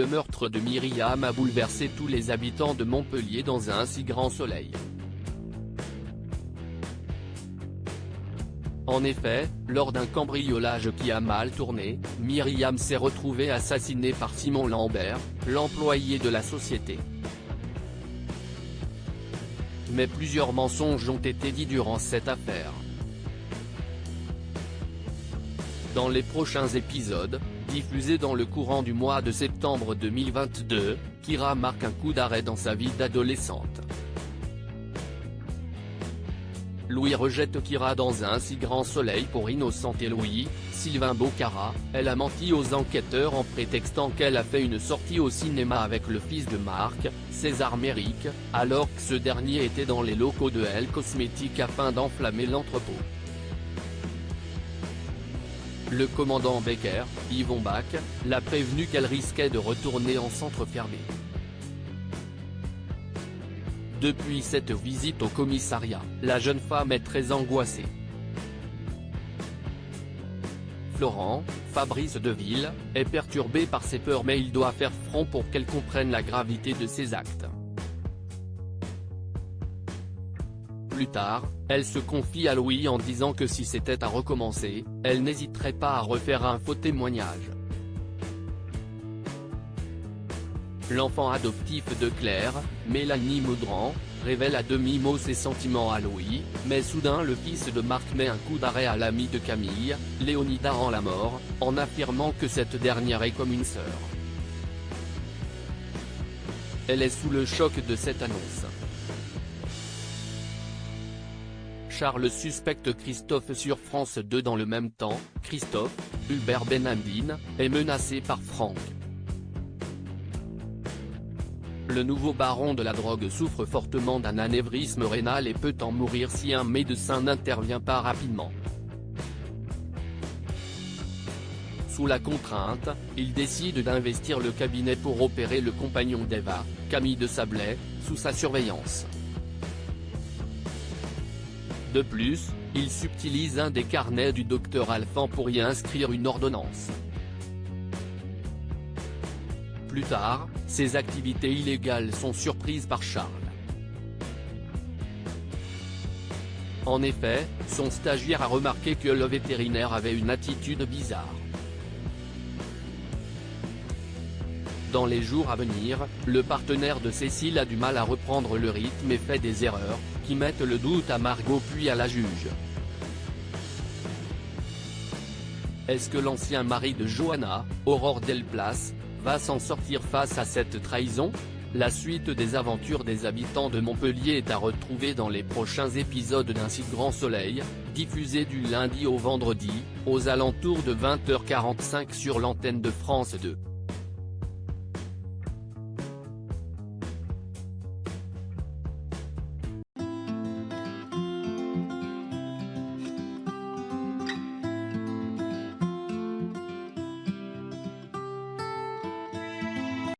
Le meurtre de Myriam a bouleversé tous les habitants de Montpellier dans un si grand soleil. En effet, lors d'un cambriolage qui a mal tourné, Myriam s'est retrouvée assassinée par Simon Lambert, l'employé de la société. Mais plusieurs mensonges ont été dits durant cette affaire. Dans les prochains épisodes, diffusés dans le courant du mois de septembre 2022, Kyra marque un coup d'arrêt dans sa vie d'adolescente. Louis rejette Kyra dans un si grand soleil pour innocenter Louis. Sylvain Bocara, elle a menti aux enquêteurs en prétextant qu'elle a fait une sortie au cinéma avec le fils de Marc, César Méric, alors que ce dernier était dans les locaux de Elle Cosmétique afin d'enflammer l'entrepôt. Le commandant Becker, Yvon Bach, l'a prévenu qu'elle risquait de retourner en centre fermé. Depuis cette visite au commissariat, la jeune femme est très angoissée. Florent, Fabrice Deville, est perturbé par ses peurs mais il doit faire front pour qu'elle comprenne la gravité de ses actes. Plus tard, elle se confie à Louis en disant que si c'était à recommencer, elle n'hésiterait pas à refaire un faux témoignage. L'enfant adoptif de Claire, Mélanie Maudran, révèle à demi-mot ses sentiments à Louis, mais soudain le fils de Marc met un coup d'arrêt à l'ami de Camille, Léonida rend la mort, en affirmant que cette dernière est comme une sœur. Elle est sous le choc de cette annonce. Charles suspecte Christophe sur France 2 dans le même temps. Christophe, Hubert Benhamdine, est menacé par Franck. Le nouveau baron de la drogue souffre fortement d'un anévrisme rénal et peut en mourir si un médecin n'intervient pas rapidement. Sous la contrainte, il décide d'investir le cabinet pour opérer le compagnon d'Eva, Camille de Sablé, sous sa surveillance. De plus, il subtilise un des carnets du docteur Alphand pour y inscrire une ordonnance. Plus tard, ses activités illégales sont surprises par Charles. En effet, son stagiaire a remarqué que le vétérinaire avait une attitude bizarre. Dans les jours à venir, le partenaire de Cécile a du mal à reprendre le rythme et fait des erreurs, qui mettent le doute à Margot puis à la juge. Est-ce que l'ancien mari de Johanna, Aurore Delplace, va s'en sortir face à cette trahison? La suite des aventures des habitants de Montpellier est à retrouver dans les prochains épisodes d'Un si grand soleil, diffusé du lundi au vendredi, aux alentours de 20h45 sur l'antenne de France 2.